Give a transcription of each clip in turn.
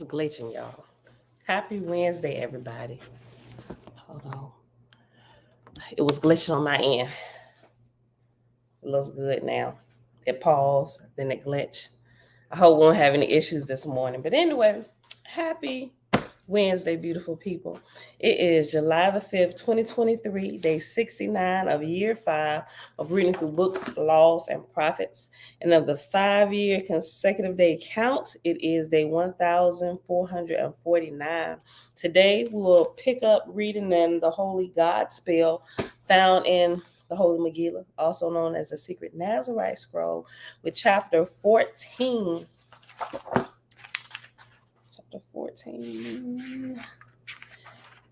It's glitching, y'all. Happy Wednesday, everybody. Hold on. It was glitching on my end. It looks good now. It paused, then it glitched. I hope we won't have any issues this morning. But anyway, happy Wednesday, beautiful people. It is July the 5th, 2023, day 69 of year 5 of reading through books, laws, and prophets. And of the 5-year consecutive day counts, it is day 1449. Today, we will pick up reading in the Holy God spell found in the Holy Megillah, also known as the Secret Nazarite Scroll, with chapter 14. Chapter 14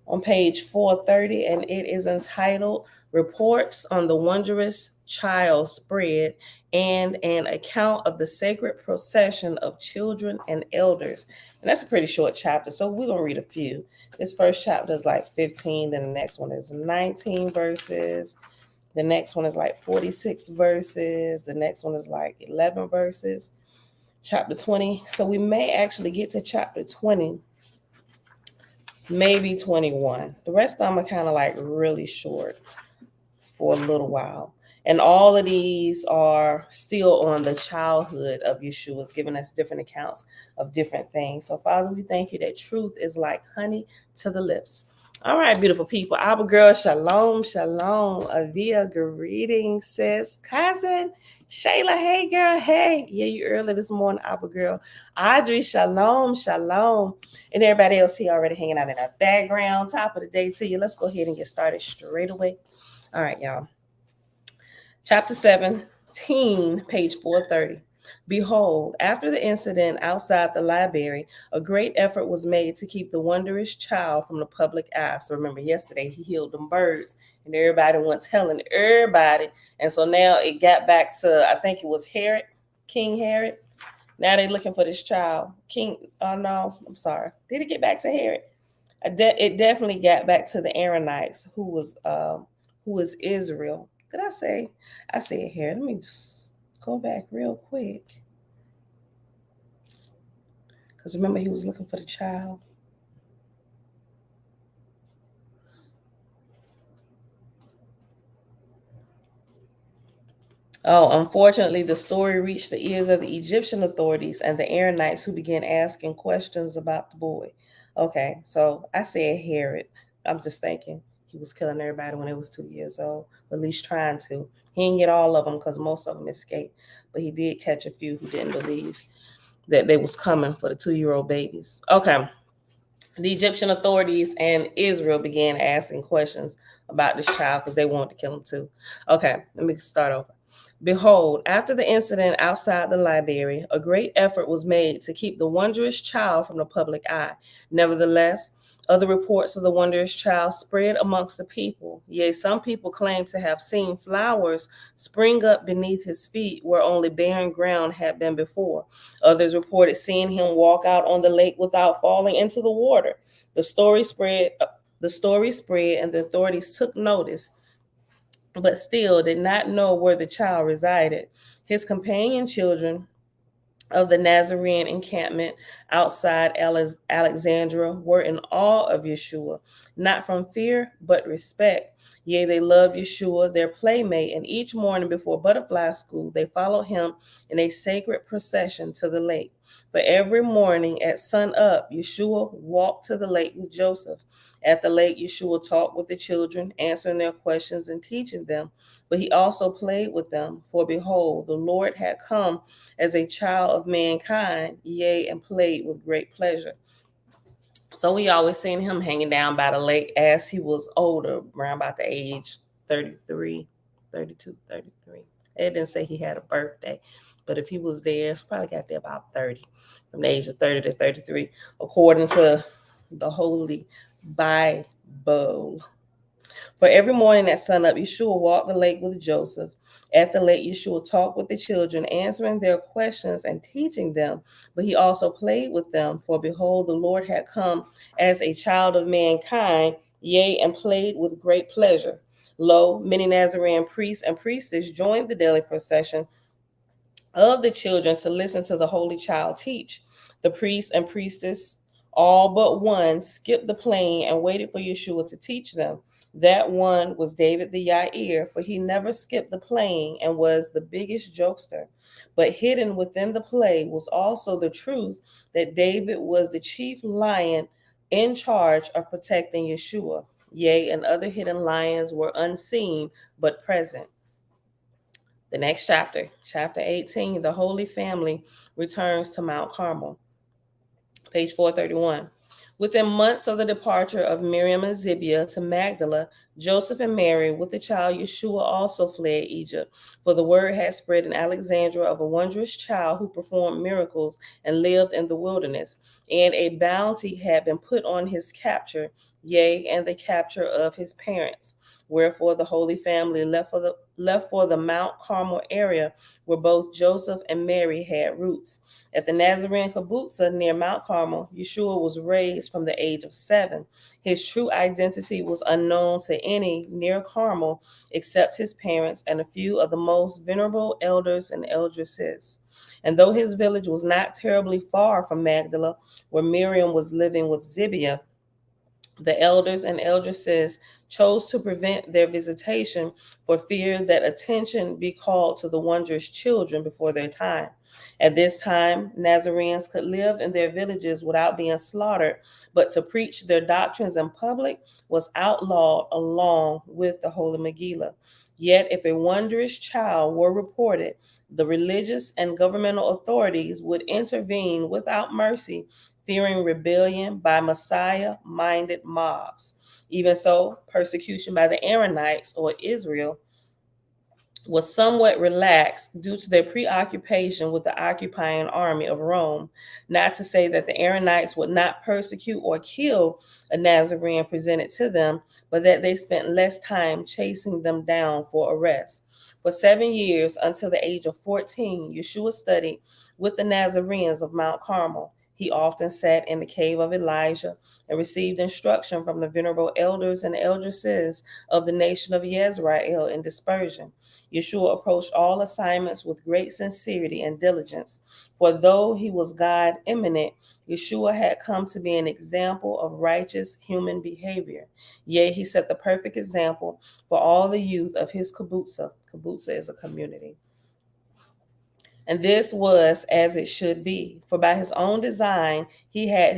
on page 430, and it is entitled Reports on the Wondrous Child Spread and an Account of the Sacred Procession of Children and Elders. And that's a pretty short chapter, so we're going to read a few. This first chapter is like 15, then the next one is 19 verses. The next one is like 46 verses. The next one is like 11 verses. Chapter 20. So we may actually get to chapter 20, maybe 21. The rest of them are kind of like really short for a little while. And all of these are still on the childhood of Yahshua, giving us different accounts of different things. So, Father, we thank you that truth is like honey to the lips. All right, beautiful people. Our girl, shalom, shalom. Avia, greetings, sis. Cousin, Shayla, hey, girl, hey. Yeah, you early this morning, our girl. Audrey, shalom, shalom. And everybody else here already hanging out in our background. Top of the day to you. Let's go ahead and get started straight away. All right, y'all. Chapter 17, page 430. Behold, after the incident outside the library, a great effort was made to keep the wondrous child from the public eye. So remember, yesterday he healed them birds, and everybody went telling everybody. And so now it got back to, I think it was Herod, King Herod. Now they're looking for this child. No, I'm sorry. Did it get back to Herod? It definitely got back to the Aaronites, who was Israel. Did I say? I said it here. Let me just go back real quick. Because remember, he was looking for the child. Oh, unfortunately, the story reached the ears of the Egyptian authorities and the Aaronites, who began asking questions about the boy. Okay, so I said Herod. I'm just thinking he was killing everybody when he was 2 years old, or at least trying to. He didn't get all of them because most of them escaped, but he did catch a few who didn't believe that they was coming for the 2-year-old babies. Okay. The Egyptian authorities and Israel began asking questions about this child because they wanted to kill him too. Okay, let me start over. Behold, after the incident outside the library, a great effort was made to keep the wondrous child from the public eye. Nevertheless, other reports of the wondrous child spread amongst the people. Yea, some people claimed to have seen flowers spring up beneath his feet where only barren ground had been before. Others reported seeing him walk out on the lake without falling into the water. The story spread, and the authorities took notice, but still did not know where the child resided. His companion children of the Nazarene encampment outside Alexandria were in awe of Yahshua, not from fear, but respect. Yea, they loved Yahshua, their playmate, and each morning before butterfly school, they followed him in a sacred procession to the lake. For every morning at sun up, Yahshua walked to the lake with Joseph. At the lake, Yahshua talked with the children, answering their questions and teaching them. But he also played with them, for behold, the Lord had come as a child of mankind, yea, and played with great pleasure. So we always seen him hanging down by the lake as he was older, around about the age 33, 32, 33. It didn't say he had a birthday, but if he was there, he probably got there about 30, from the age of 30 to 33, according to the Holy Bible. For every morning at sunup, Yahshua walked the lake with Joseph. At the lake, Yahshua talked with the children, answering their questions and teaching them. But he also played with them, for behold, the Lord had come as a child of mankind, yea, and played with great pleasure. Lo, many Nazarene priests and priestess joined the daily procession of the children to listen to the holy child teach. The priest and priestess, all but one, skipped the plane and waited for Yahshua to teach them. That one was David the Yair, for he never skipped the plane and was the biggest jokester. But hidden within the play was also the truth that David was the chief lion in charge of protecting Yahshua. Yea, and other hidden lions were unseen but present. The next chapter, chapter 18, the Holy Family returns to Mount Carmel. Page 431. Within months of the departure of Miriam and Zibiah to Magdala, Joseph and Mary with the child Yahshua also fled Egypt, for the word had spread in Alexandria of a wondrous child who performed miracles and lived in the wilderness, and a bounty had been put on his capture, yea, and the capture of his parents. Wherefore the Holy Family left for the Mount Carmel area where both Joseph and Mary had roots. At the Nazarene kibbutza near Mount Carmel, Yahshua was raised from the age of 7. His true identity was unknown to any near Carmel except his parents and a few of the most venerable elders and eldresses. And though his village was not terribly far from Magdala, where Miriam was living with Zibiah, the elders and eldresses chose to prevent their visitation for fear that attention be called to the wondrous children before their time. At this time, Nazarenes could live in their villages without being slaughtered, but to preach their doctrines in public was outlawed along with the Holy Megillah. Yet, if a wondrous child were reported, the religious and governmental authorities would intervene without mercy, fearing rebellion by Messiah-minded mobs. Even so, persecution by the Aaronites, or Israel, was somewhat relaxed due to their preoccupation with the occupying army of Rome. Not to say that the Aaronites would not persecute or kill a Nazarene presented to them, but that they spent less time chasing them down for arrest. For 7 years, until the age of 14, Yahshua studied with the Nazarenes of Mount Carmel. He often sat in the cave of Elijah and received instruction from the venerable elders and eldresses of the nation of Yisrael in dispersion. Yahshua approached all assignments with great sincerity and diligence, for though he was God immanent, Yahshua had come to be an example of righteous human behavior. Yea, he set the perfect example for all the youth of his kibbutza. Kibbutza is a community. And this was as it should be, for by his own design, he had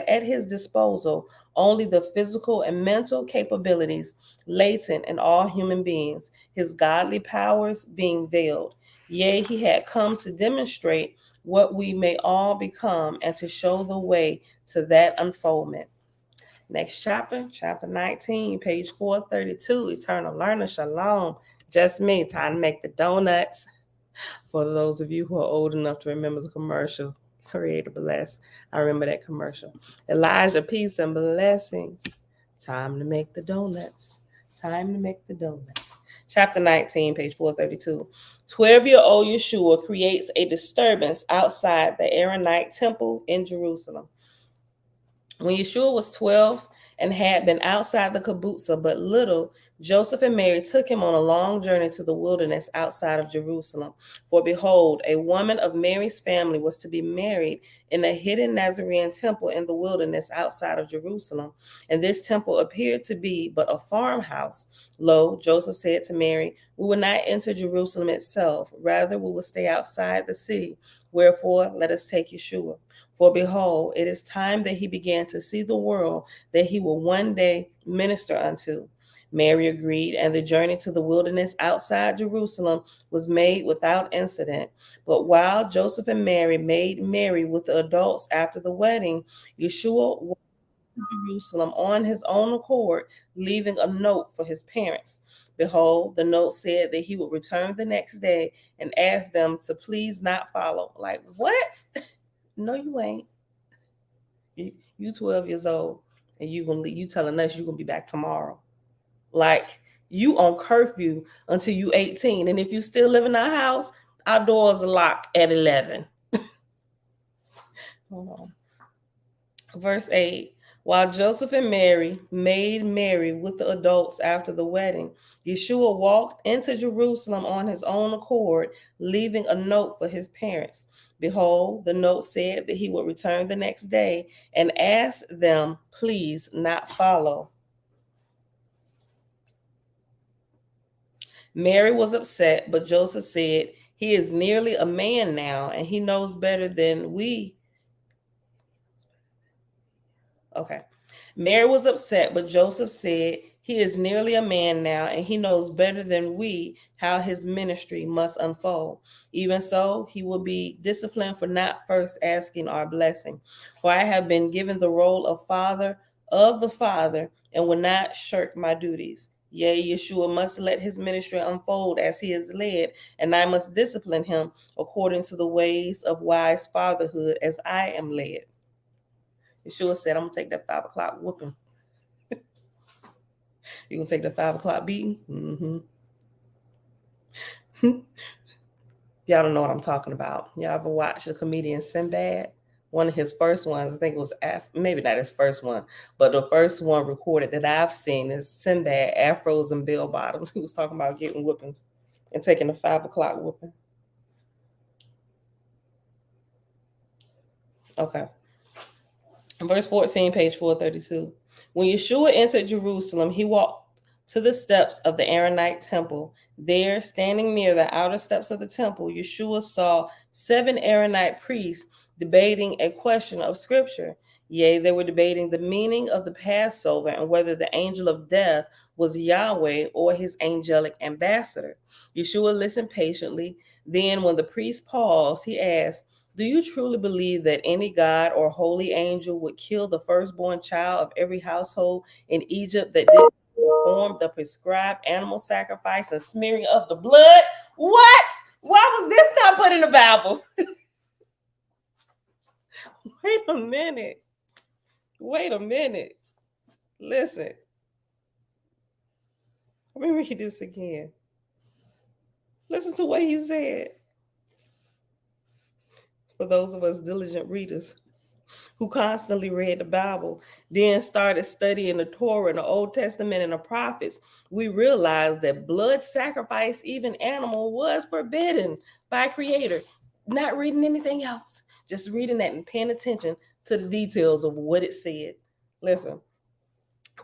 at his disposal only the physical and mental capabilities latent in all human beings, his godly powers being veiled. Yea, he had come to demonstrate what we may all become and to show the way to that unfoldment. Next chapter, chapter 19, page 432, Eternal Learner, Shalom. Just me, time to make the donuts. For those of you who are old enough to remember the commercial, Creator Bless. I remember that commercial. Elijah, peace and blessings. Time to make the donuts. Time to make the donuts. Chapter 19, page 432. 12-year-old Yahshua creates a disturbance outside the Aaronite temple in Jerusalem. When Yahshua was 12 and had been outside the kibbutza but little, Joseph and Mary took him on a long journey to the wilderness outside of Jerusalem. For behold, a woman of Mary's family was to be married in a hidden Nazarene temple in the wilderness outside of Jerusalem. And this temple appeared to be but a farmhouse. Lo, Joseph said to Mary, we will not enter Jerusalem itself. Rather, we will stay outside the city. Wherefore, let us take Yahshua. For behold, it is time that he began to see the world that he will one day minister unto. Mary agreed, and the journey to the wilderness outside Jerusalem was made without incident. But while Joseph and Mary made merry with the adults after the wedding, Yahshua went to Jerusalem on his own accord, leaving a note for his parents. Behold, the note said that he would return the next day and ask them to please not follow. Like, what? No, you ain't. You 12 years old, and you telling us you're gonna be back tomorrow. Like, you on curfew until you 18, and if you still live in our house, our doors are locked at 11. Hold on. Verse 8. While Joseph and Mary made merry with the adults after the wedding, Yahshua walked into Jerusalem on his own accord, leaving a note for his parents. Behold, the note said that he would return the next day and ask them, please not follow. Mary was upset, but Joseph said, he is nearly a man now, and he knows better than we. Okay. Mary was upset, but Joseph said, he is nearly a man now, and he knows better than we how his ministry must unfold. Even so, he will be disciplined for not first asking our blessing. For I have been given the role of father of the father and will not shirk my duties. Yea, Yahshua must let his ministry unfold as he is led, and I must discipline him according to the ways of wise fatherhood as I am led. Yahshua said, I'm going to take that 5 o'clock whooping. You going to take the 5 o'clock beating? Mm-hmm. Y'all don't know what I'm talking about. Y'all ever watched the comedian Sinbad? One of his first ones, I think it was, maybe not his first one, but the first one recorded that I've seen is Sinbad, afros and bell bottoms. He was talking about getting whoopings and taking the 5 o'clock whooping. Okay. Verse 14, page 432. When Yahshua entered Jerusalem, he walked to the steps of the Aaronite temple. There, standing near the outer steps of the temple, Yahshua saw 7 Aaronite priests debating a question of scripture. Yea, they were debating the meaning of the Passover and whether the angel of death was Yahweh or his angelic ambassador. Yahshua listened patiently. Then, when the priest paused, he asked, do you truly believe that any god or holy angel would kill the firstborn child of every household in Egypt that didn't perform the prescribed animal sacrifice and smearing of the blood? What? Why was this not put in the Bible? Wait a minute. Wait a minute. Listen. Let me read this again. Listen to what he said. For those of us diligent readers who constantly read the Bible, then started studying the Torah and the Old Testament and the prophets, we realized that blood sacrifice, even animal, was forbidden by Creator. Not reading anything else, just reading that and paying attention to the details of what it said. Listen,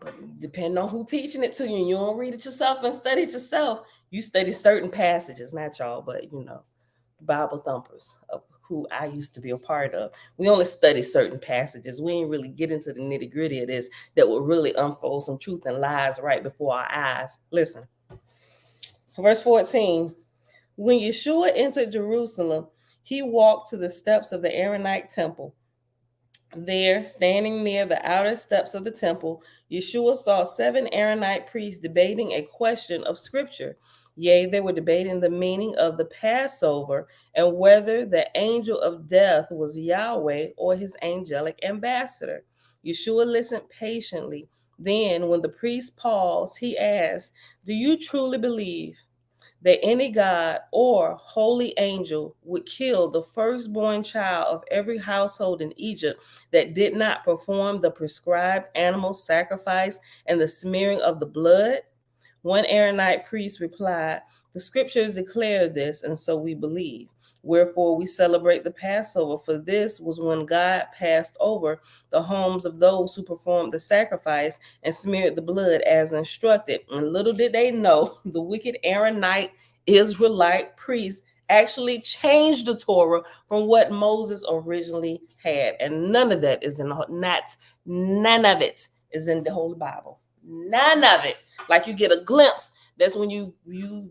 but depending on who teaching it to you, and you don't read it yourself and study it yourself, you study certain passages, not y'all, but Bible thumpers of who I used to be a part of. We only study certain passages. We ain't really get into the nitty gritty of this that will really unfold some truth and lies right before our eyes. Listen, verse 14. When Yahshua entered Jerusalem, he walked to the steps of the Aaronite temple. There, standing near the outer steps of the temple, Yahshua saw 7 Aaronite priests debating a question of scripture. Yea, they were debating the meaning of the Passover and whether the angel of death was Yahweh or his angelic ambassador. Yahshua listened patiently. Then, when the priest paused, he asked, do you truly believe that any god or holy angel would kill the firstborn child of every household in Egypt that did not perform the prescribed animal sacrifice and the smearing of the blood? One Aaronite priest replied, the scriptures declare this, and so we believe. Wherefore we celebrate the Passover, for this was when God passed over the homes of those who performed the sacrifice and smeared the blood as instructed. And little did they know, the wicked Aaronite Israelite priests actually changed the Torah from what Moses originally had. And none of that is none of it is in the Holy Bible. None of it. Like you get a glimpse. That's when you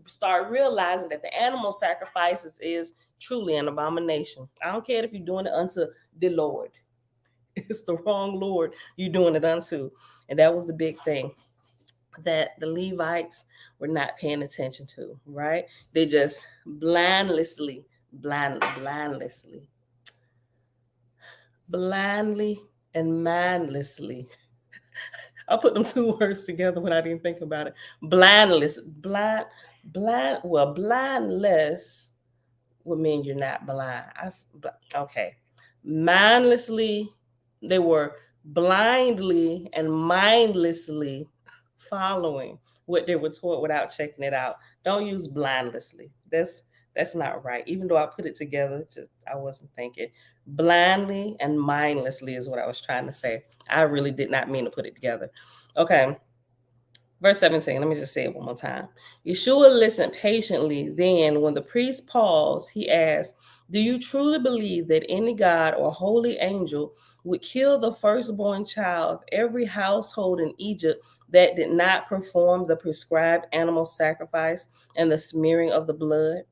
start realizing that the animal sacrifices is truly an abomination. I don't care if you're doing it unto the Lord. It's the wrong Lord you're doing it unto. And that was the big thing that the Levites were not paying attention to, right? They just blindly and mindlessly. I'll put them 2 words together when I didn't think about it. Blindless would mean you're not blind. Okay. Mindlessly, they were blindly and mindlessly following what they were taught without checking it out. Don't use blindlessly. That's not right. Even though I put it together, just I wasn't thinking. Blindly and mindlessly is what I was trying to say. I really did not mean to put it together. Okay. Verse 17, let me just say it one more time. Yahshua listened patiently. Then, when the priest paused, he asked, "Do you truly believe that any god or holy angel would kill the firstborn child of every household in Egypt that did not perform the prescribed animal sacrifice and the smearing of the blood?"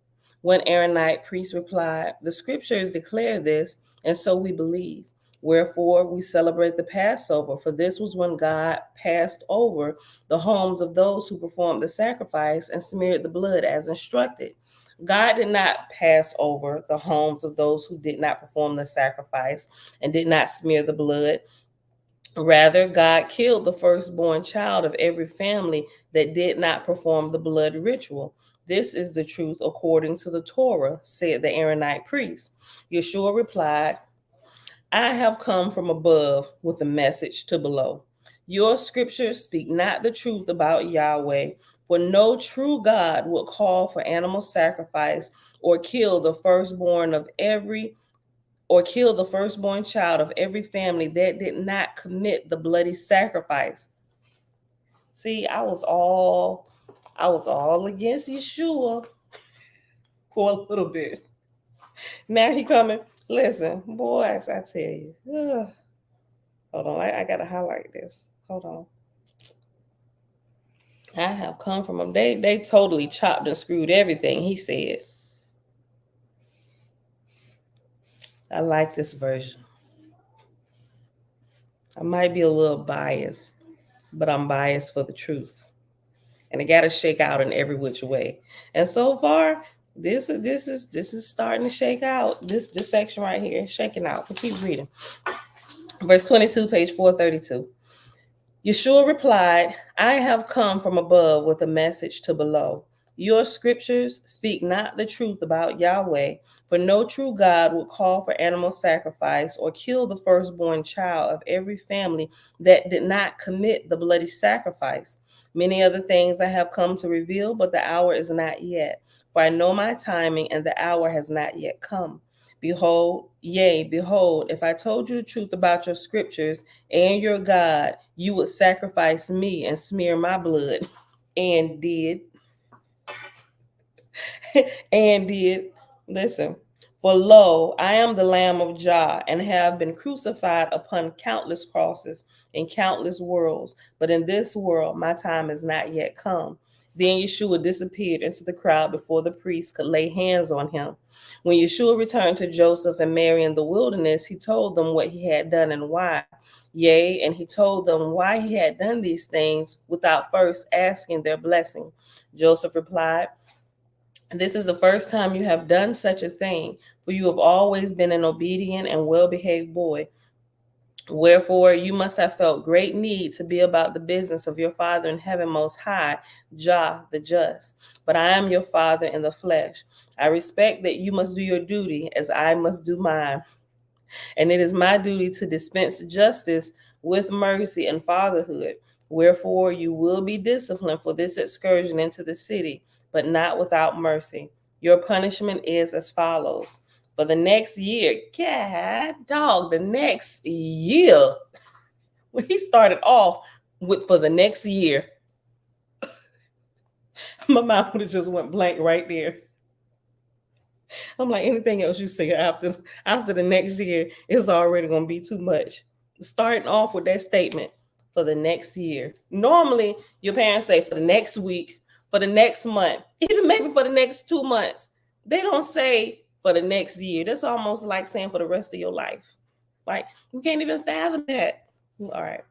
One Aaronite priest replied, "The scriptures declare this, and so we believe. Wherefore we celebrate the Passover, for this was when God passed over the homes of those who performed the sacrifice and smeared the blood as instructed." God did not pass over the homes of those who did not perform the sacrifice and did not smear the blood. Rather, God killed the firstborn child of every family that did not perform the blood ritual. This is the truth according to the Torah, said the Aaronite priest. Yeshua replied, "I have come from above with a message to below. Your scriptures speak not the truth about Yahweh, for no true God would call for animal sacrifice or kill the firstborn child of every family that did not commit the bloody sacrifice." See, I was all against Yeshua for a little bit. Now he coming. Listen, boys, I tell you. Ugh. Hold on, I gotta highlight this. Hold on. I have come from them. They totally chopped and screwed everything he said. I like this version. I might be a little biased, but I'm biased for the truth. And it gotta shake out in every which way. And so far, this is starting to shake out. This section right here is shaking out. We keep reading. Verse 22, page 432. Yeshua replied, "I have come from above with a message to below. Your scriptures speak not the truth about Yahweh, for no true God would call for animal sacrifice or kill the firstborn child of every family that did not commit the bloody sacrifice. Many other things I have come to reveal, but the hour is not yet. For I know my timing, and the hour has not yet come. Behold, if I told you the truth about your scriptures and your God, you would sacrifice me and smear my blood." And did. And did. Listen. "For lo, I am the Lamb of Jah, and have been crucified upon countless crosses in countless worlds. But in this world, my time has not yet come." Then Yeshua disappeared into the crowd before the priests could lay hands on him. When Yeshua returned to Joseph and Mary in the wilderness, he told them what he had done and why. Yea, and he told them why he had done these things without first asking their blessing. Joseph replied, "This is the first time you have done such a thing, for you have always been an obedient and well-behaved boy. Wherefore you must have felt great need to be about the business of your Father in heaven most high, Jah the just. But I am your Father in the flesh. I respect that you must do your duty as I must do mine. And it is my duty to dispense justice with mercy and fatherhood. Wherefore you will be disciplined for this excursion into the city, but not without mercy. Your punishment is as follows. For the next year," God dog, the next year. When he started off with "for the next year," my mind would have just went blank right there. I'm like, anything else you say after the next year is already gonna be too much. Starting off with that statement, "for the next year." Normally, your parents say "for the next week," "for the next month," even maybe "for the next 2 months." They don't say "for the next year." That's almost like saying "for the rest of your life." Like, you can't even fathom that. All right.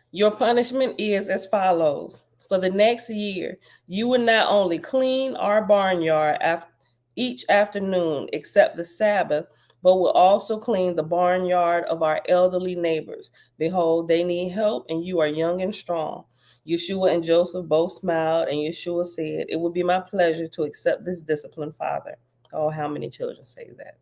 Your punishment is as follows. For the next year, you will not only clean our barnyard each afternoon except the Sabbath, but will also clean the barnyard of our elderly neighbors. Behold, they need help, and you are young and strong. Yeshua and Joseph both smiled, and Yeshua said, "It would be my pleasure to accept this discipline, Father." Oh, how many children say that?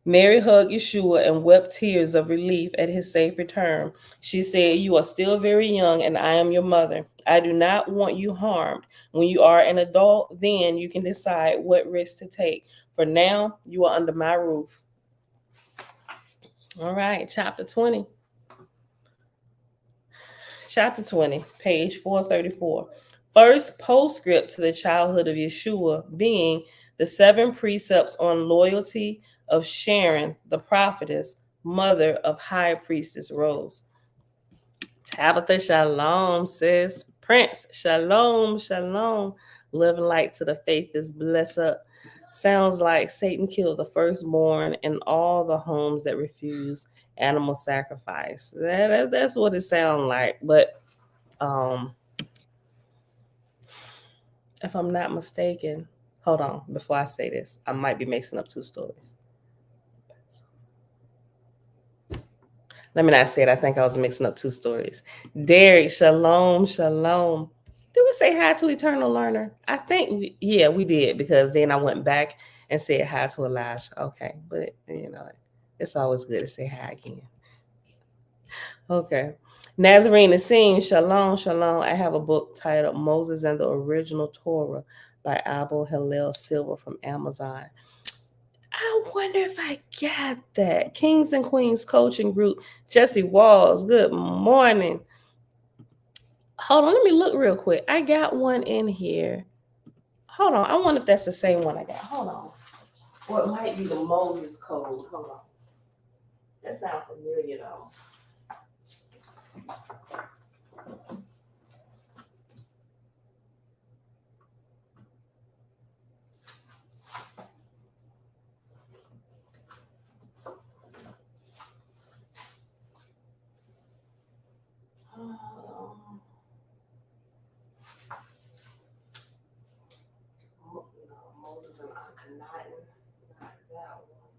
Mary hugged Yahshua and wept tears of relief at his safe return. She said, "You are still very young, and I am your mother. I do not want you harmed. When you are an adult, then you can decide what risks to take. For now, you are under my roof." All right, chapter 20. Chapter 20, page 434. First postscript to the childhood of Yahshua being the 7 precepts on loyalty of Sharon, the prophetess, mother of High Priestess Rose. Tabitha Shalom says, Prince, Shalom, Shalom. Living light to the faith is blessed up. Sounds like Satan killed the firstborn in all the homes that refuse animal sacrifice. That's what it sounds like. But if I'm not mistaken, hold on, before I say this, I might be mixing up 2 stories. Let me not say it. I think I was mixing up 2 stories. Derek, Shalom, Shalom. Did we say hi to Eternal Learner? I think, we did, because then I went back and said hi to Elijah. Okay, but it's always good to say hi again. Okay. Nazarene Nassim, Shalom, Shalom. I have a book titled Moses and the Original Torah by Abel Hillel Silver from Amazon. I wonder if I got that. Kings and Queens Coaching Group. Jesse Walls, good morning. Hold on, let me look real quick. I got one in here. Hold on, I wonder if that's the same one I got. Hold on. Or it might be the Moses Code. Hold on. That sounds familiar though. Moses and Akhenaten, not that one.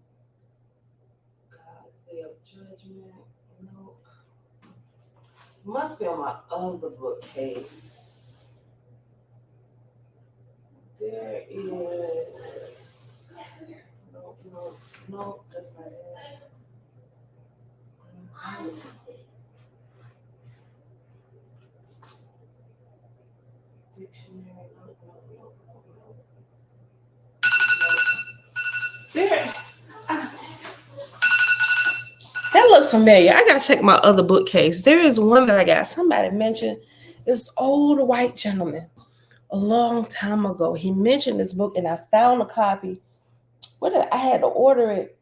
God's Day of Judgment, nope. Must be on my other bookcase. There is. Nope, that's not it. Dictionary, nope. There. That looks familiar. I gotta check my other bookcase. There is one that I got. Somebody mentioned this old white gentleman a long time ago. He mentioned this book, and I found a copy. I had to order it?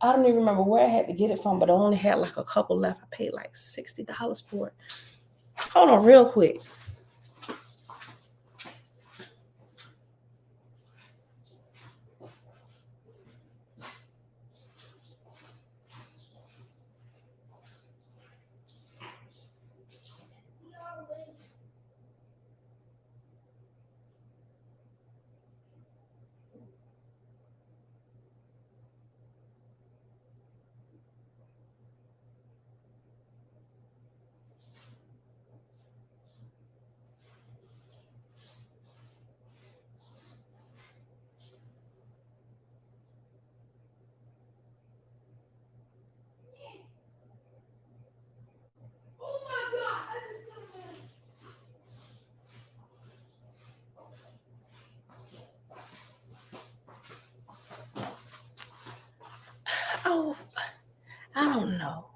I don't even remember where I had to get it from, but I only had like a couple left. I paid like $60 for it. Hold on, real quick. Oh, I don't know.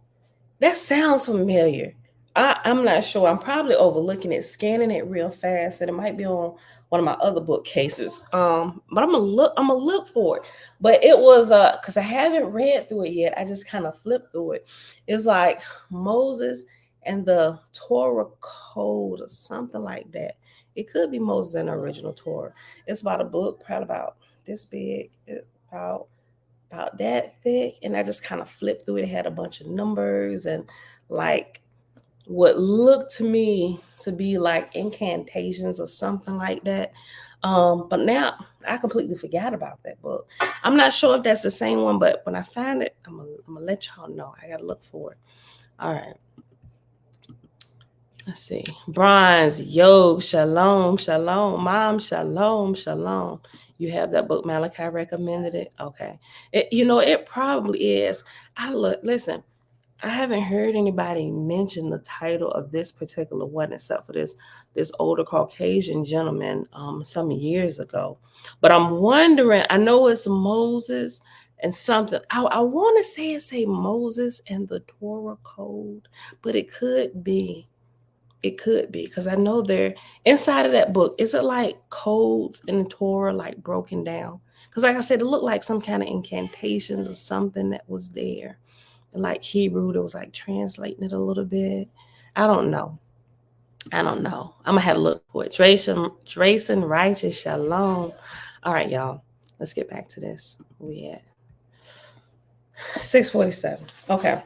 That sounds familiar. I'm not sure. I'm probably overlooking it, scanning it real fast, and it might be on one of my other bookcases. But I'm gonna look for it. But it was because I haven't read through it yet. I just kind of flipped through it. It's like Moses and the Torah Code or something like that. It could be Moses and the original Torah. It's about a book, probably about this big, about that thick, and I just kind of flipped through it. It had a bunch of numbers and like what looked to me to be like incantations or something like that. But now I completely forgot about that book. I'm not sure if that's the same one, but when I find it, I'm gonna let y'all know. I gotta look for it. All right. Let's see. Bronze, Yog, Shalom, Shalom, Mom, Shalom, Shalom. You have that book, Malachi recommended it. Okay. It probably is. Listen, I haven't heard anybody mention the title of this particular one except for this older Caucasian gentleman some years ago. But I'm wondering, I know it's Moses and something. I want to say Moses and the Torah code, but it could be. It could be because I know they're inside of that book. Is it like codes in the Torah, like broken down? Because, like I said, it looked like some kind of incantations or something that was there, like Hebrew that was like translating it a little bit. I don't know. I'm gonna have to look for it. Drayson, righteous, shalom. All right, y'all. Let's get back to this. We at 647. Okay.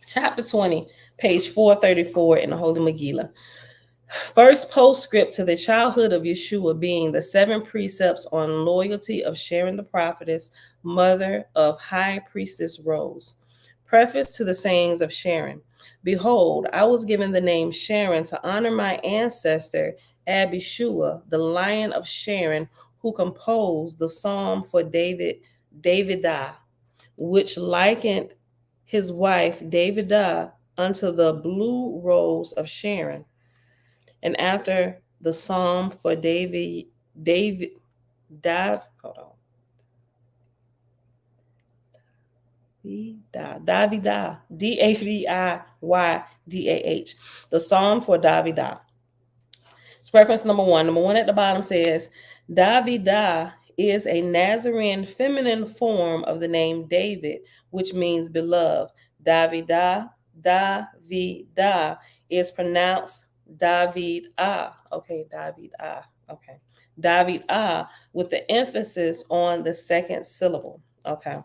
Chapter 20, page 434 in the Holy Megillah. First postscript to the childhood of Yahshua being the 7 precepts on loyalty of Sharon the prophetess, mother of high priestess Rose. Preface to the sayings of Sharon. Behold, I was given the name Sharon to honor my ancestor Abishua, the lion of Sharon, who composed the psalm for Davidah, which likened his wife Davidah unto the blue rose of Sharon. And after the psalm for David, hold on. Davidah, Davidah, the psalm for Davidah. It's reference number one. Number one at the bottom says, Davidah is a Nazarene feminine form of the name David, which means beloved. Davidah is pronounced David Okay, David Okay. David with the emphasis on the second syllable. Okay.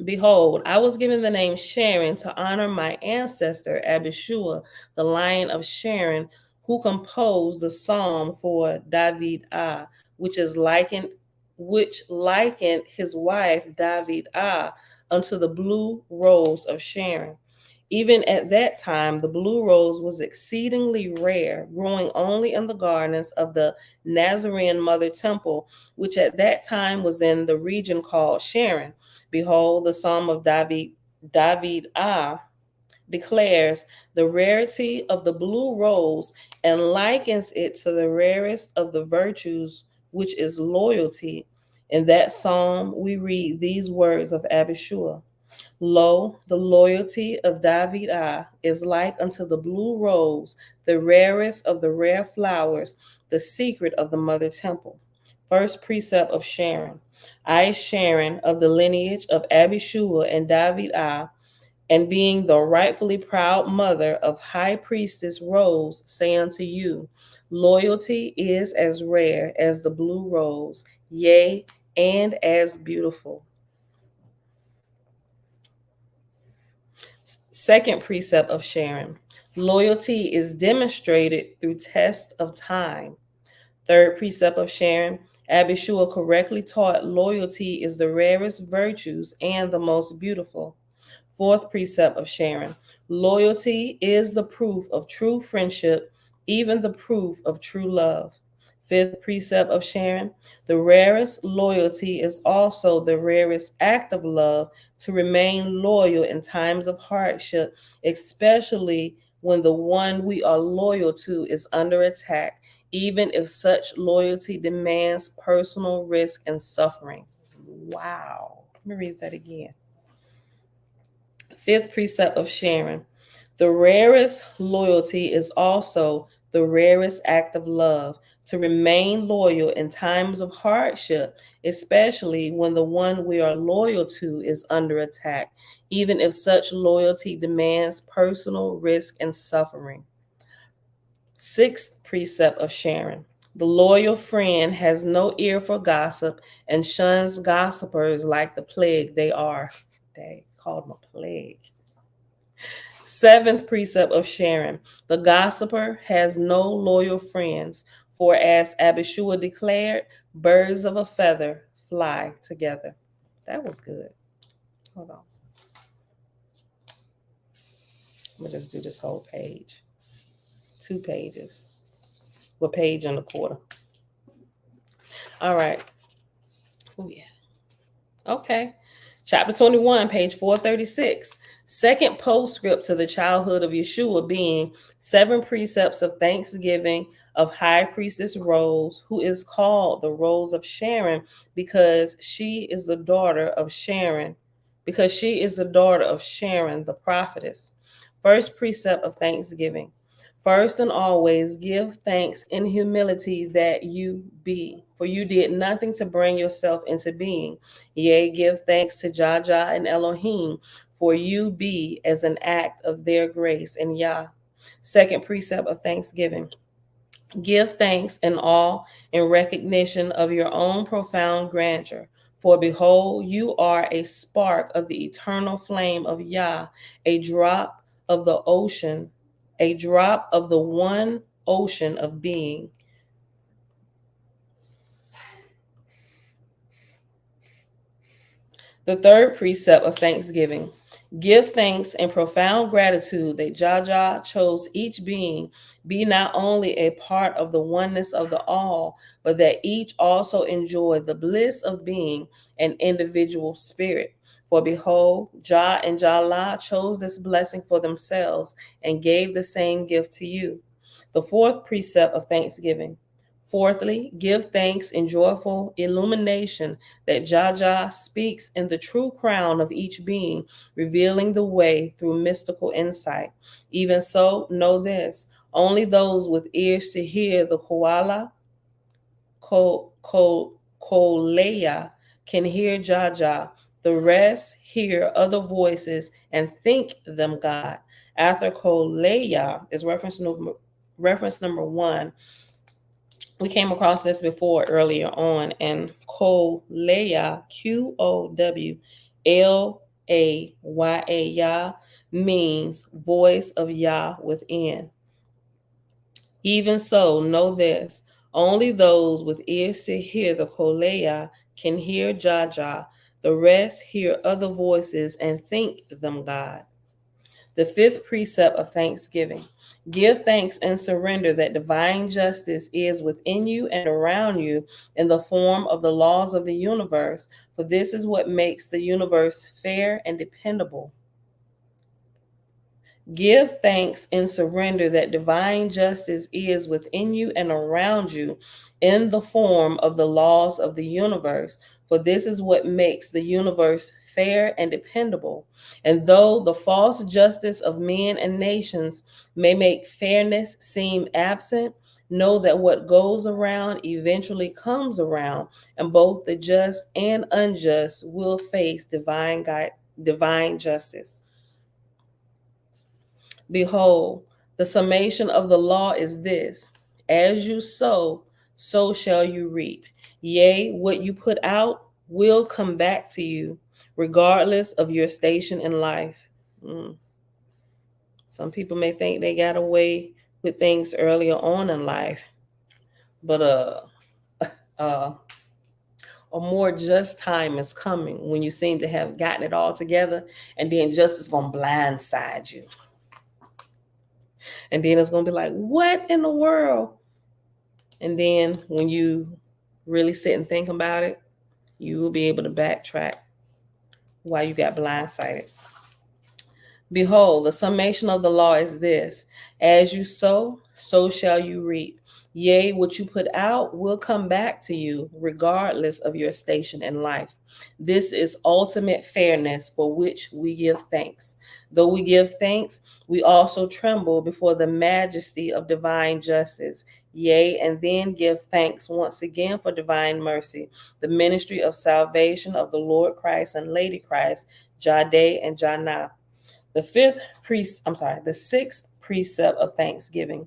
Behold, I was given the name Sharon to honor my ancestor Abishua, the lion of Sharon, who composed the psalm for David which likened his wife David unto the blue rose of Sharon. Even at that time, the blue rose was exceedingly rare, growing only in the gardens of the Nazarene Mother Temple, which at that time was in the region called Sharon. Behold, the Psalm of David declares the rarity of the blue rose and likens it to the rarest of the virtues, which is loyalty. In that psalm, we read these words of Abishua. Lo, the loyalty of David is like unto the blue rose, the rarest of the rare flowers, the secret of the mother temple. First precept of Sharon. I, Sharon, of the lineage of Abishua and David and being the rightfully proud mother of high priestess Rose, say unto you, loyalty is as rare as the blue rose, yea, and as beautiful. Second precept of Sharon. Loyalty is demonstrated through test of time. Third precept of Sharon. Abishua correctly taught loyalty is the rarest virtues and the most beautiful. Fourth precept of Sharon. Loyalty is the proof of true friendship, even the proof of true love. Fifth precept of Sharon. The rarest loyalty is also the rarest act of love, to remain loyal in times of hardship, especially when the one we are loyal to is under attack, even if such loyalty demands personal risk and suffering. Wow. Let me read that again. Fifth precept of Sharon. The rarest loyalty is also the rarest act of love, to remain loyal in times of hardship, especially when the one we are loyal to is under attack, even if such loyalty demands personal risk and suffering. Sixth precept of Sharon. The loyal friend has no ear for gossip and shuns gossipers like the plague they are. They called them a plague. Seventh precept of Sharon. The gossiper has no loyal friends, for as Abishua declared, birds of a feather fly together. That was good. Hold on. I'm going to just do this whole page. 2 pages. A page and a quarter. All right. Oh, yeah. Okay. Chapter 21, page 436. Second postscript to the childhood of Yahshua being 7 precepts of thanksgiving of High Priestess Rose, who is called the Rose of Sharon because she is the daughter of Sharon, the prophetess. First precept of thanksgiving. First and always give thanks in humility that you be, for you did nothing to bring yourself into being. Yea, give thanks to Jah and Elohim, for you be as an act of their grace in Yah. Second precept of thanksgiving. Give thanks in awe and recognition of your own profound grandeur. For behold, you are a spark of the eternal flame of Yah, a drop of the ocean, a drop of the one ocean of being. The third precept of thanksgiving. Give thanks and profound gratitude that Jah chose each being be not only a part of the oneness of the all, but that each also enjoy the bliss of being an individual spirit. For behold, Jah and Jala chose this blessing for themselves and gave the same gift to you. The fourth precept of thanksgiving. Fourthly, give thanks in joyful illumination that Jah speaks in the true crown of each being, revealing the way through mystical insight. Even so, know this, only those with ears to hear the koala, koleya, can hear Jah. The rest hear other voices and think them God. After koleya is reference number 1. We came across this before earlier on, and Qowlaya, Qowlaya, Yah, means voice of Yah within. Even so, know this, only those with ears to hear the Qowlaya can hear Jah. The rest hear other voices and think them God. The fifth precept of thanksgiving. Give thanks and surrender that divine justice is within you and around you in the form of the laws of the universe, for this is what makes the universe fair and dependable. Give thanks and surrender that divine justice is within you and around you in the form of the laws of the universe, for this is what makes the universe fair and dependable. And though the false justice of men and nations may make fairness seem absent, know that what goes around eventually comes around, and both the just and unjust will face divine justice. Behold, the summation of the law is this: as you sow, so shall you reap. Yea, what you put out will come back to you, regardless of your station in life. Some people may think they got away with things earlier on in life, but a more just time is coming when you seem to have gotten it all together, and then justice gonna blindside you. And then it's going to be like, what in the world? And then when you really sit and think about it, you will be able to backtrack why you got blindsided. Behold, the summation of the law is this: as you sow, so shall you reap. Yea, what you put out will come back to you, regardless of your station in life. This is ultimate fairness for which we give thanks. Though we give thanks, we also tremble before the majesty of divine justice. Yea, and then give thanks once again for divine mercy, the ministry of salvation of the Lord Christ and Lady Christ, Jade and Jana. The sixth precept of thanksgiving.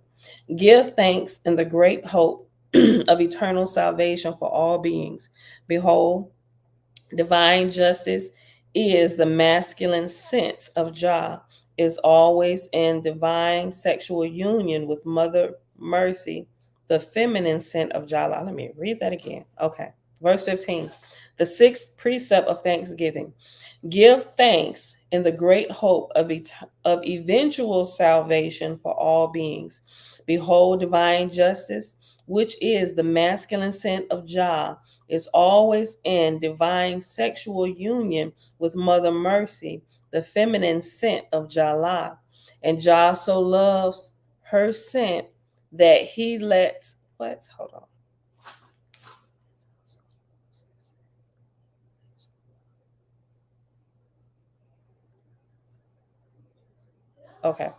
Give thanks in the great hope of eternal salvation for all beings. Behold, divine justice is the masculine scent of Jah, is always in divine sexual union with Mother Mercy, the feminine scent of Jah. Let me read that again. Okay. Verse 15. The sixth precept of thanksgiving. Give thanks in the great hope of eventual salvation for all beings. Behold, divine justice, which is the masculine scent of Jah, is always in divine sexual union with Mother Mercy, the feminine scent of Jallah. And Jah so loves her scent that he lets, what? Hold on. Okay.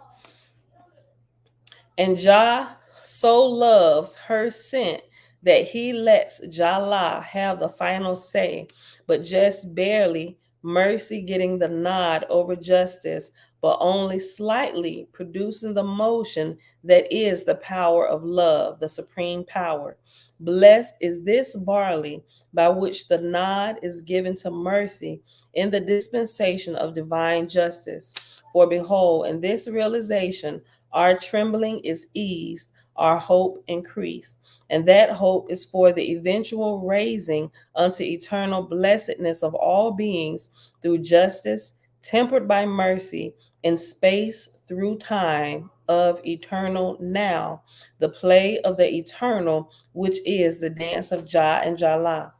And Jah so loves her scent that he lets Jallah have the final say, but just barely, mercy getting the nod over justice, but only slightly producing the motion that is the power of love, the supreme power. Blessed is this barley by which the nod is given to mercy in the dispensation of divine justice. For behold, in this realization, our trembling is eased, our hope increased. And that hope is for the eventual raising unto eternal blessedness of all beings through justice, tempered by mercy, in space through time of eternal now, the play of the eternal, which is the dance of Jah and Jallah.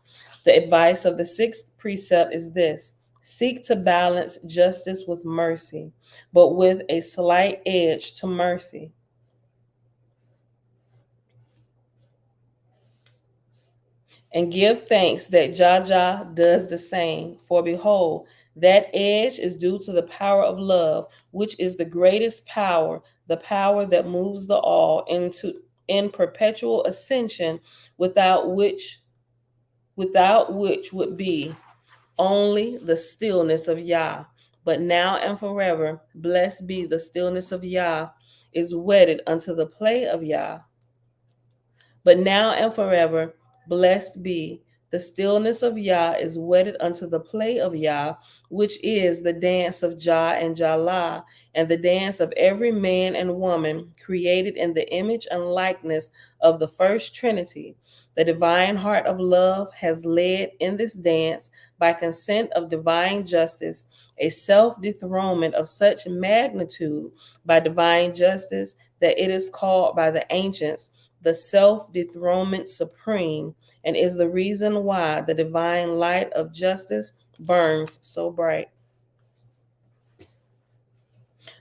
The advice of the sixth precept is this: seek to balance justice with mercy, but with a slight edge to mercy. And give thanks that Jah does the same. For behold, that edge is due to the power of love, which is the greatest power, the power that moves the all in perpetual ascension, without which would be only the stillness of Yah. But now and forever, blessed be the stillness of Yah, is wedded unto the play of Yah. But now and forever, blessed be the stillness of Yah, is wedded unto the play of Yah, which is the dance of Jah and Jallah, and the dance of every man and woman created in the image and likeness of the first Trinity. The divine heart of love has led in this dance, by consent of divine justice, a self-dethronement of such magnitude by divine justice that it is called by the ancients the self-dethronement supreme, and is the reason why the divine light of justice burns so bright.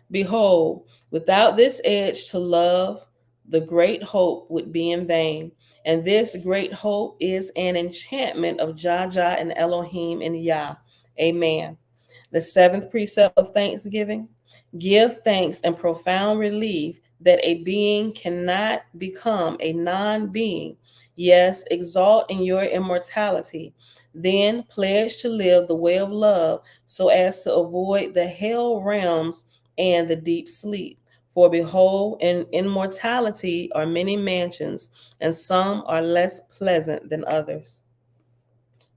Behold, without this edge to love, the great hope would be in vain. And this great hope is an enchantment of Jah and Elohim and Yah. Amen. The seventh precept of thanksgiving: give thanks in profound relief that a being cannot become a non being. Yes, exalt in your immortality. Then pledge to live the way of love so as to avoid the hell realms and the deep sleep. For behold, in immortality are many mansions, and some are less pleasant than others.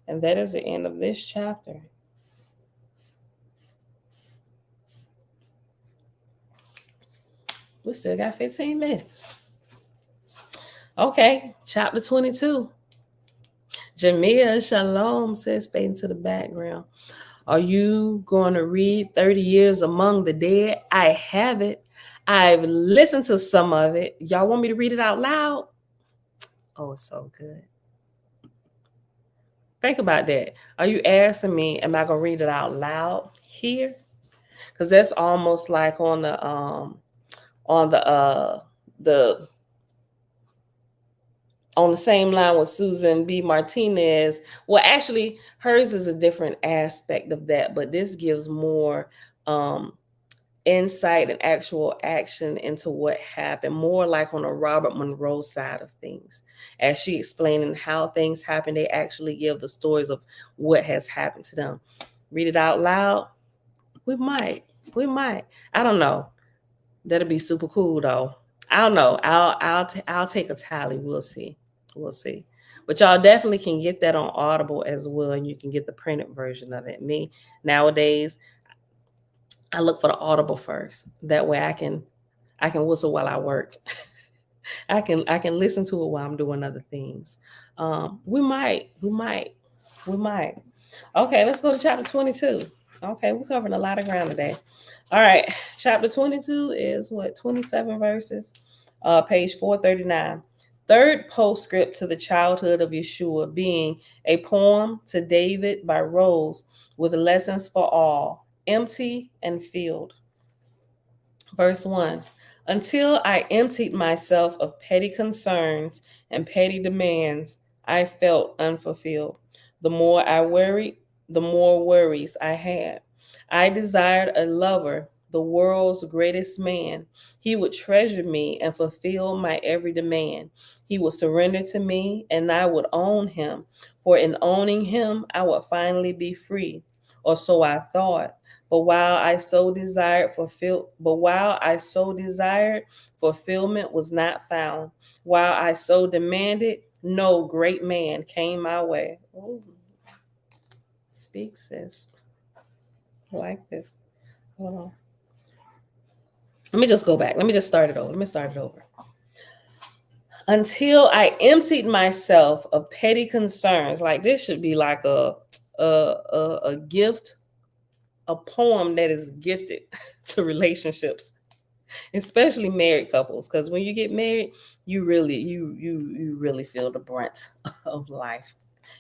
And that is the end of this chapter. We still got 15 minutes. Okay, chapter 22. Jamia Shalom says, fading to the background. Are you going to read 30 Years Among the Dead? I have it. I've listened to some of it. Y'all want me to read it out loud? Oh, it's so good. Think about that. Are you asking me, am I going to read it out loud here? Because that's almost like on the on the same line with Susan B. Martinez. Well, actually, hers is a different aspect of that, but this gives more insight and actual action into what happened, more like on a Robert Monroe side of things. As she explaining how things happen, they actually give the stories of what has happened to them. Read it out loud? We might. I don't know. That'll be super cool though. I don't know. I'll take a tally. We'll see. But y'all definitely can get that on Audible as well, and you can get the printed version of it. Me nowadays, I look for the Audible first. That way I can whistle while I work. I can listen to it while I'm doing other things. We might. Okay, let's go to chapter 22. Okay, we're covering a lot of ground today. All right, chapter 22 is what, 27 verses. Page 439. Third postscript to the childhood of Yahshua, being a poem to David by Rose with lessons for all, empty and filled. Verse 1. Until I emptied myself of petty concerns and petty demands, I felt unfulfilled. The more I worried, the more worries I had. I desired a lover, the world's greatest man. He would treasure me and fulfill my every demand. He would surrender to me and I would own him. For in owning him, I would finally be free. Or so I thought. While I so desired, fulfillment was not found. While I so demanded, no great man came my way. Oh, speak, sis. I like this. Hold on. Let me just go back. Let me just start it over. Until I emptied myself of petty concerns. Like this should be like a gift, a poem that is gifted to relationships, especially married couples, because when you get married, you really feel the brunt of life.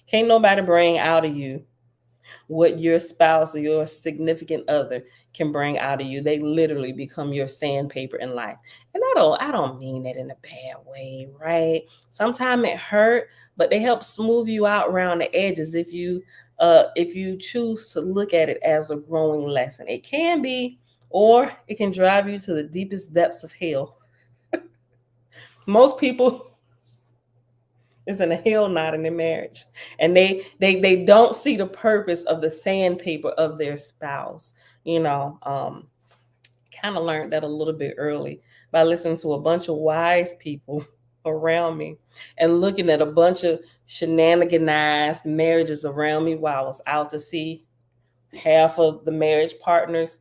Can't nobody bring out of you what your spouse or your significant other can bring out of you. They literally become your sandpaper in life. And I don't mean that in a bad way, right? Sometimes it hurt, but they help smooth you out around the edges if you choose to look at it as a growing lesson. It can be, or it can drive you to the deepest depths of hell. Most people is in a hell knot in their marriage, and they don't see the purpose of the sandpaper of their spouse. Kind of learned that a little bit early by listening to a bunch of wise people around me and looking at a bunch of shenaniganized marriages around me while I was out to sea. Half of the marriage partners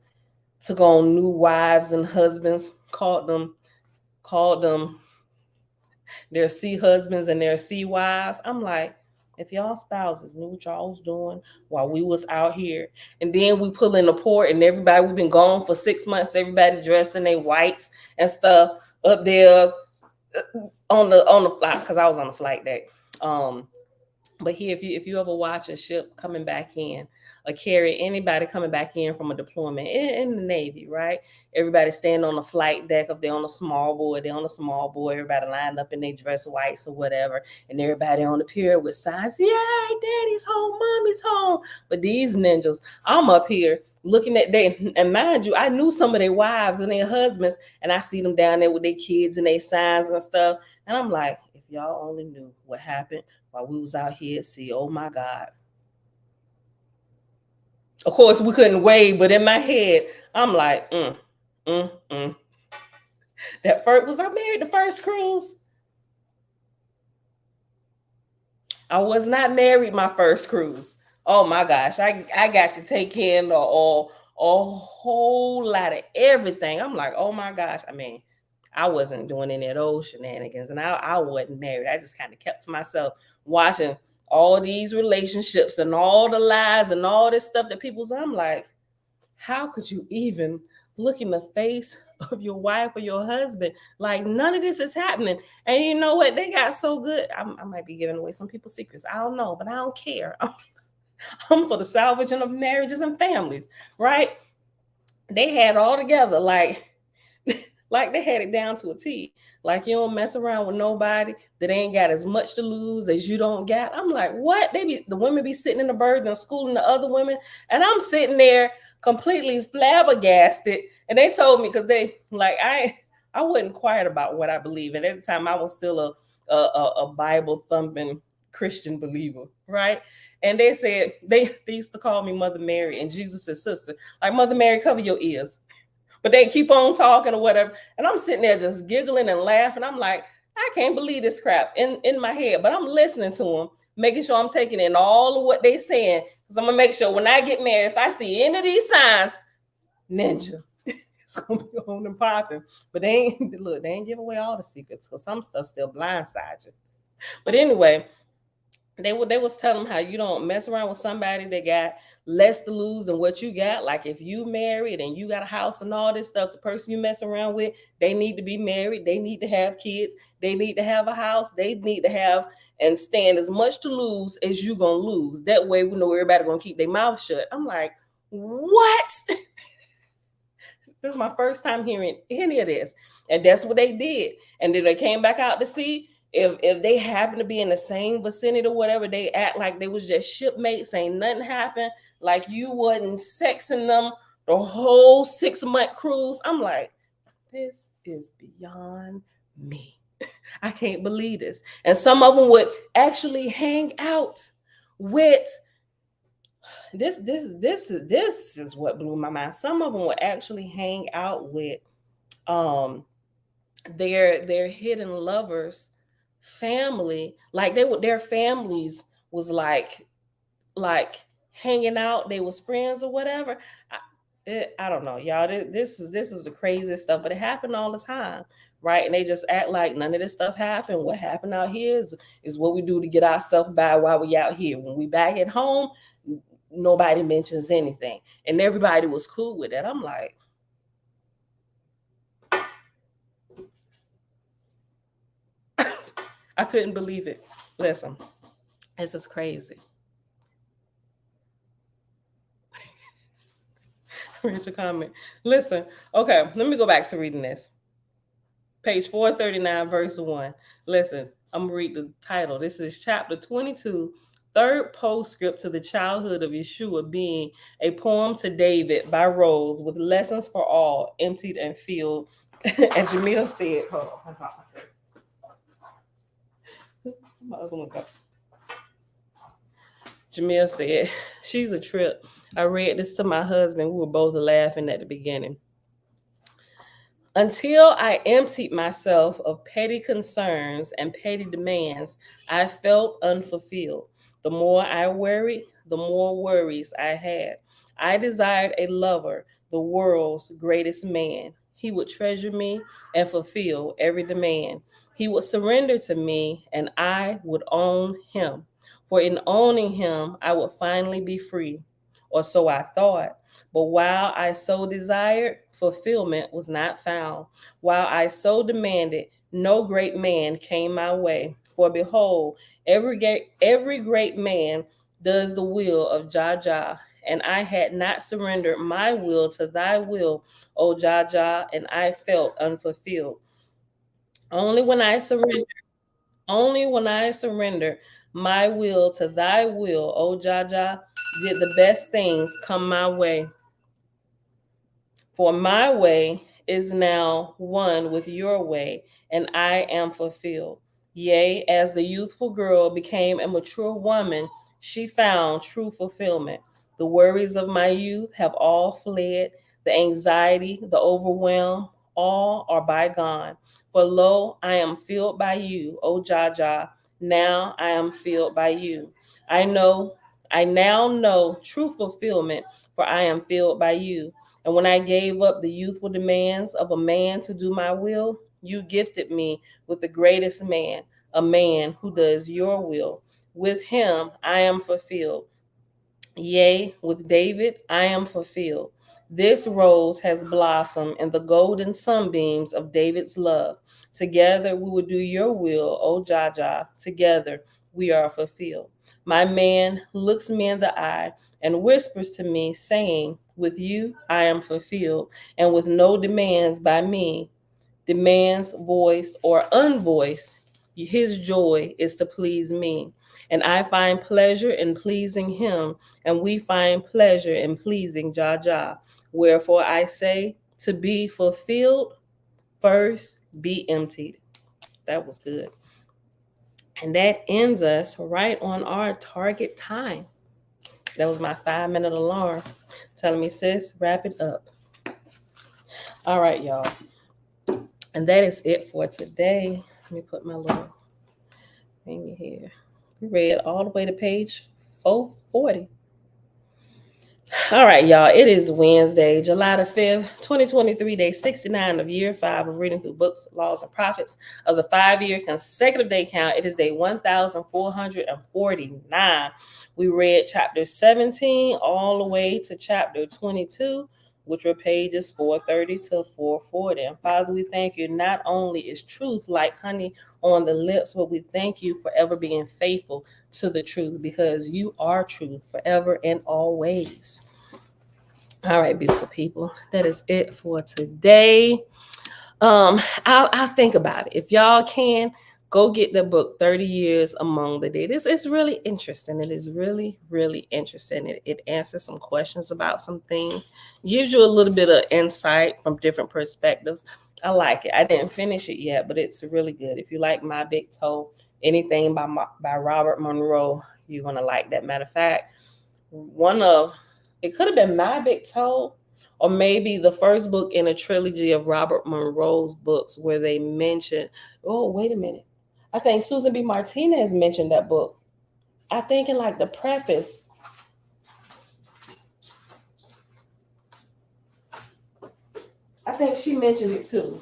took on new wives and husbands, called them their sea husbands and their sea wives. I'm like, if y'all spouses knew what y'all was doing while we was out here, and then we pull in the port and everybody, we've been gone for 6 months, everybody dressed in their whites and stuff up there on the flight, because I was on the flight deck. But here, if you ever watch a ship coming back in, or carry anybody coming back in from a deployment in the Navy, right? Everybody standing on the flight deck. If they're on a small board, they're on a small board. Everybody lined up in their dress whites or whatever, and everybody on the pier with signs, "Yay, Daddy's home, Mommy's home." But these ninjas, I'm up here looking at them, and mind you, I knew some of their wives and their husbands, and I see them down there with their kids and their signs and stuff, and I'm like, if y'all only knew what happened while we was out here at sea. Oh my God. Of course, we couldn't wave, but in my head, I'm like, That first, was I married the first cruise? I was not married my first cruise. Oh my gosh, I got to take in a whole lot of everything. I'm like, oh my gosh. I mean, I wasn't doing any of those shenanigans, and I wasn't married. I just kind of kept to myself, watching all these relationships and all the lies and all this stuff that people's. I'm like, how could you even look in the face of your wife or your husband? Like, none of this is happening. And you know what? They got so good. I might be giving away some people's secrets. I don't know, but I don't care. I'm for the salvaging of marriages and families, right? They had all together, like they had it down to a T. Like, you don't mess around with nobody that ain't got as much to lose as you don't got. I'm like, what? The women be sitting in the berth and schooling the other women, and I'm sitting there completely flabbergasted. And they told me, because they like I wasn't quiet about what I believe, and at the time I was still a Bible thumping Christian believer, right? And they said they used to call me Mother Mary and Jesus' sister. Like, Mother Mary, cover your ears. But they keep on talking or whatever. And I'm sitting there just giggling and laughing. I'm like, I can't believe this crap in my head. But I'm listening to them, making sure I'm taking in all of what they're saying. Because I'm going to make sure when I get married, if I see any of these signs, ninja, it's going to be on and popping. But they ain't give away all the secrets, because some stuff still blindside you. But anyway, They was telling them how you don't mess around with somebody that got less to lose than what you got. Like if you married and you got a house and all this stuff, the person you mess around with, they need to be married, they need to have kids, they need to have a house, they need to have and stand as much to lose as you gonna lose. That way we know everybody gonna keep their mouth shut. I'm like, what? This is my first time hearing any of this. And that's what they did. And then they came back out to see if they happen to be in the same vicinity or whatever, they act like they was just shipmates, ain't nothing happened, like you wasn't sexing them the whole 6-month cruise. I'm like, this is beyond me. I can't believe this. And some of them would actually hang out with this is what blew my mind. Some of them would actually hang out with their hidden lovers family, like their families was like hanging out, they was friends or whatever. I don't know, y'all. This is the craziest stuff, but it happened all the time, right? And they just act like none of this stuff happened. What happened out here is what we do to get ourselves by while we out here. When we back at home, nobody mentions anything, and everybody was cool with that. I'm like, I couldn't believe it. Listen, this is crazy. Read your comment. Listen, okay, let me go back to reading this. Page 439, verse 1. Listen, I'm going to read the title. This is chapter 22, third postscript to the childhood of Yahshua, being a poem to David by Rose with lessons for all, emptied and filled. And Jamil said, hold on. My other one go. Jamil said, she's a trip. I read this to my husband. We were both laughing at the beginning. Until I emptied myself of petty concerns and petty demands, I felt unfulfilled. The more I worried, the more worries I had. I desired a lover, the world's greatest man. He would treasure me and fulfill every demand. He would surrender to me, and I would own him. For in owning him, I would finally be free. Or so I thought. But while I so desired, fulfillment was not found. While I so demanded, no great man came my way. For behold, every great man does the will of Jah, and I had not surrendered my will to thy will, O Jah, and I felt unfulfilled. Only when I surrendered, only when I surrendered my will to thy will, O Jah, did the best things come my way. For my way is now one with your way, and I am fulfilled. Yea, as the youthful girl became a mature woman, she found true fulfillment. The worries of my youth have all fled, the anxiety, the overwhelm, all are bygone. For lo, I am filled by you, O Jah. Now I am filled by you. I now know true fulfillment, for I am filled by you. And when I gave up the youthful demands of a man to do my will, you gifted me with the greatest man, a man who does your will. With him I am fulfilled. Yea, with David I am fulfilled. This rose has blossomed in the golden sunbeams of David's love. Together we will do your will, O Jah. Together we are fulfilled. My man looks me in the eye and whispers to me, saying, with you I am fulfilled, and with no demands by me, demands voiced or unvoiced, his joy is to please me. And I find pleasure in pleasing him, and we find pleasure in pleasing Jah. Wherefore I say, to be fulfilled, first be emptied. That was good. And that ends us right on our target time. That was my 5-minute alarm telling me, sis, wrap it up. All right, y'all. And that is it for today. Let me put my little thing here. We read all the way to page 440. All right, y'all. It is Wednesday, July the 5th, 2023, day 69 of year 5 of reading through books, laws, and prophets of the 5-year consecutive day count. It is day 1449. We read chapter 17 all the way to chapter 22, which were pages 430 to 440. And Father, we thank you. Not only is truth like honey on the lips, but we thank you for ever being faithful to the truth, because you are truth forever and always. All right, beautiful people, that is it for today. I'll think about it. If y'all can, go get the book 30 Years Among the Dead. It's really interesting. It is really, really interesting. It answers some questions about some things, gives you a little bit of insight from different perspectives. I like it. I didn't finish it yet, but it's really good. If you like My Big Toe, anything by Robert Monroe, you're going to like that. Matter of fact, it could have been My Big Toe, or maybe the first book in a trilogy of Robert Monroe's books where they mentioned, oh, wait a minute. I think Susan B. Martinez mentioned that book. I think in like the preface. I think she mentioned it too.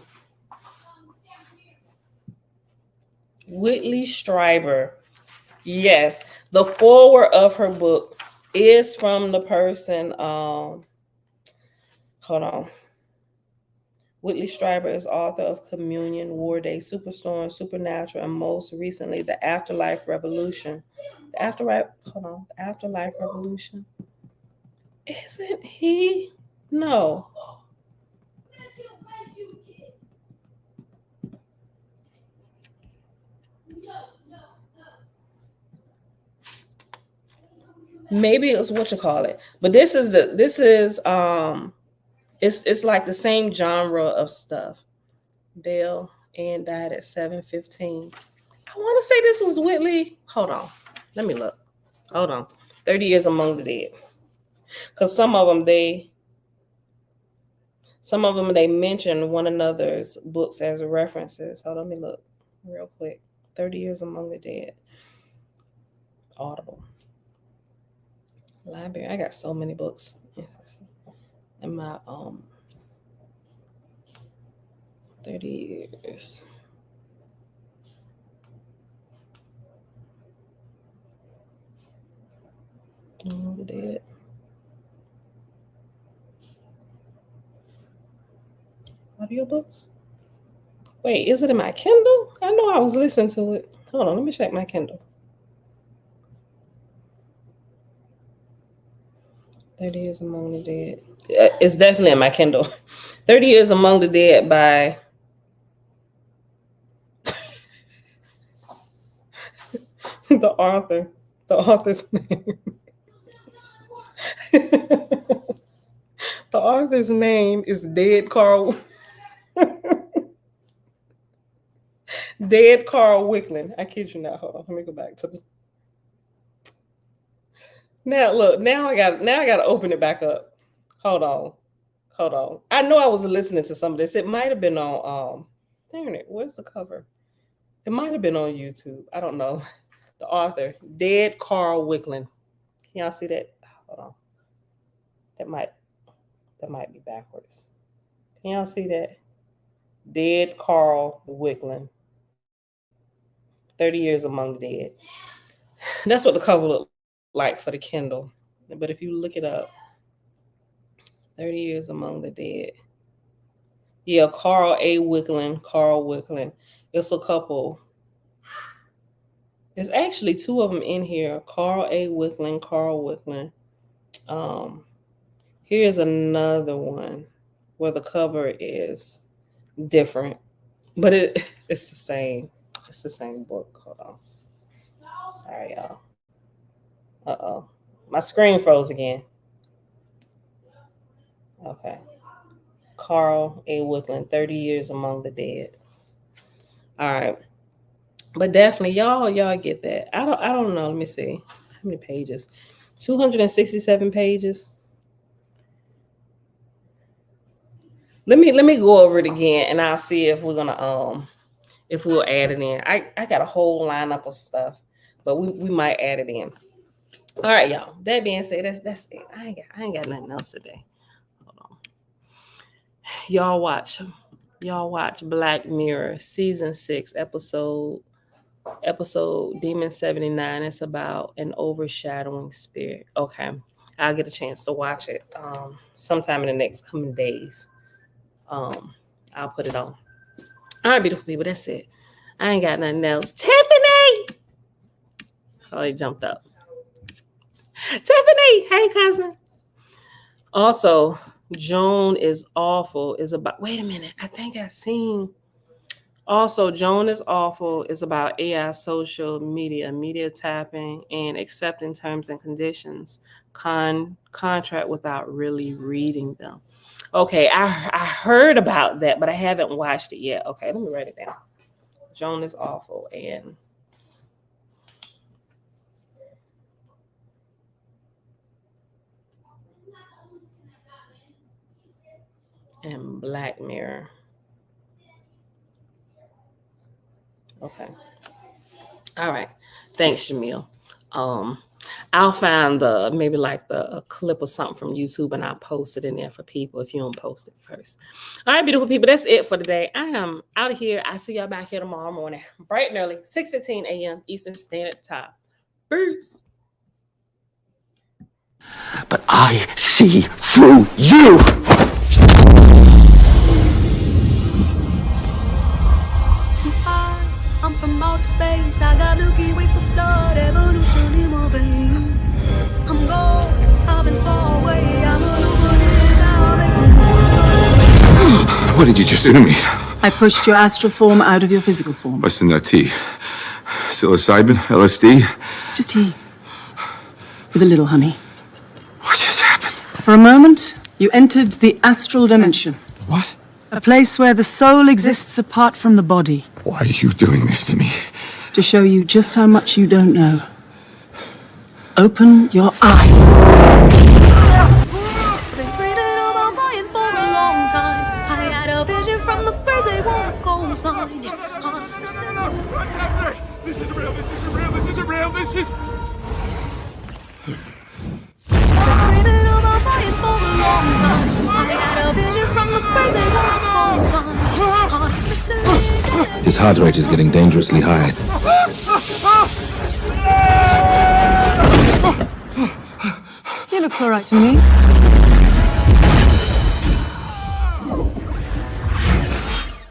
Whitley Strieber. Yes. The foreword of her book is from the person, hold on. Whitley Strieber is author of Communion, War Day, Superstorm, Supernatural, and most recently, The Afterlife Revolution. The Afterlife Revolution. Isn't he? No. Maybe it's what you call it. But this is it's like the same genre of stuff. Bell Ann died at 7:15. I want to say this was Whitley. Hold on. Let me look. Hold on. 30 Years Among the Dead. Because some of them they mention one another's books as references. Hold on, let me look real quick. 30 Years Among the Dead. Audible. Library. I got so many books in my 30 years. Among the Dead. Audiobooks. Wait, is it in my Kindle? I know I was listening to it. Hold on, let me check my Kindle. 30 Years Among the Dead. It's definitely in my Kindle. 30 Years Among the Dead by the author's name. The author's name is Dead Carl Wickland. I kid you not. Hold on. Let me go back to the. Now look. Now I got to open it back up. Hold on. I know I was listening to some of this. It might have been on darn it. Where's the cover? It might have been on YouTube. I don't know. The author, Dead Carl Wickland. Can y'all see that? Hold on. That might be backwards. Can y'all see that? Dead Carl Wickland. 30 Years Among the Dead. That's what the cover looked like for the Kindle. But if you look it up, 30 Years Among the Dead. Yeah, Carl Wickland. It's a couple. There's actually two of them in here. Carl Wickland. Here's another one where the cover is different, but it's the same. It's the same book. Hold on. Sorry, y'all. Uh-oh. My screen froze again. Okay. Carl A. Wickland, 30 Years Among the Dead. All right. But definitely y'all get that. I don't know. Let me see. How many pages? 267 pages. Let me go over it again and I'll see if we're gonna if we'll add it in. I got a whole lineup of stuff, but we might add it in. All right, y'all. That being said, that's it. I ain't got nothing else today. Hold on. Y'all watch Black Mirror season 6 episode Demon 79. It's about an overshadowing spirit. Okay. I'll get a chance to watch it sometime in the next coming days. I'll put it on. All right, beautiful people. That's it. I ain't got nothing else. Tiffany! Oh, he jumped up. Tiffany! Hey, cousin. Also, Joan is Awful is about, wait a minute. I think I seen. Also, Joan is Awful is about AI, social media tapping, and accepting terms and conditions, contract without really reading them. Okay, I heard about that, but I haven't watched it yet. Okay, let me write it down. Joan is Awful and Black Mirror. Okay. All right. Thanks, Jamil. I'll find maybe like a clip or something from YouTube and I'll post it in there for people if you don't post it first. All right, beautiful people, that's it for today. I am out of here. I see y'all back here tomorrow morning, bright and early, 6:15 a.m. Eastern Standard Time. Peace. But I see through you. I'm from outer space. I got Milky Way for blood, evolution in my veins. I'm gold, I've been far away. I'm illuminated now, making moves. What did you just do to me? I pushed your astral form out of your physical form. What's in that tea? Psilocybin? LSD? It's just tea. With a little honey. What just happened? For a moment, you entered the astral dimension. What? A place where the soul exists apart from the body. Why are you doing this to me? To show you just how much you don't know. Open your eye. Been dreaming about flying for a long time. I had a vision from the birds, they want a cosign. What's happening? This isn't real, this isn't real, this isn't real, this is... Been dreaming about flying for a long time. I had a vision from the birds, they want a cosign. His heart rate is getting dangerously high. He looks all right to me.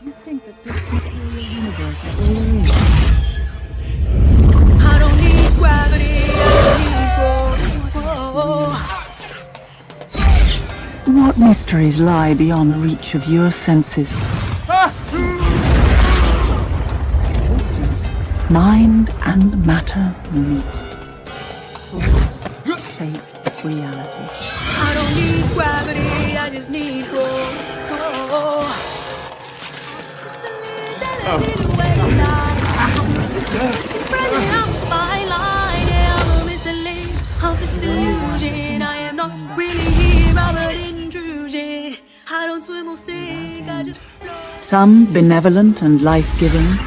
You think that this material universe is all there is? I don't need gravity, I need What mysteries lie beyond the reach of your senses? Existence, mind and matter meet. Thoughts shape reality. I don't need gravity, I just need growth. I'm a fine line, I'm a mislead of this illusion. I am not really here, I'm an intrusion. I don't swim or sink, I just float. Some benevolent and life-giving,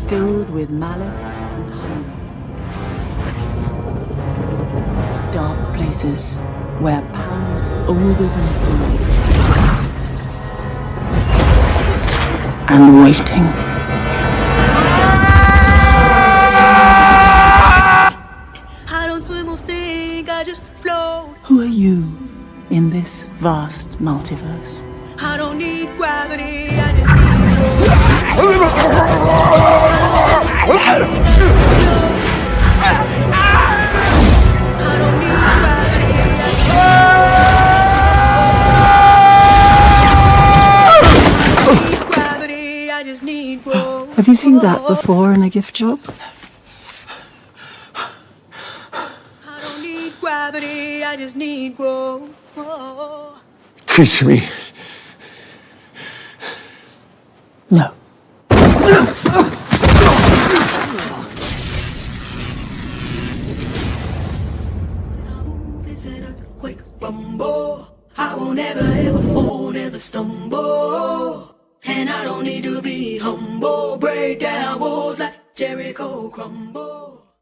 filled with malice and hunger. Dark places where powers older than life and waiting. I don't swim or sink, I just float. Who are you in this vast multiverse? I don't need gravity, I just need I don't need gravity, I just need growth. Have you seen that before in a gift shop? I don't need gravity, I just need growth. Teach me. No. Is it a quick rumble? I won't ever ever fall, never stumble. And I don't need to be humble. Break down walls like Jericho crumble.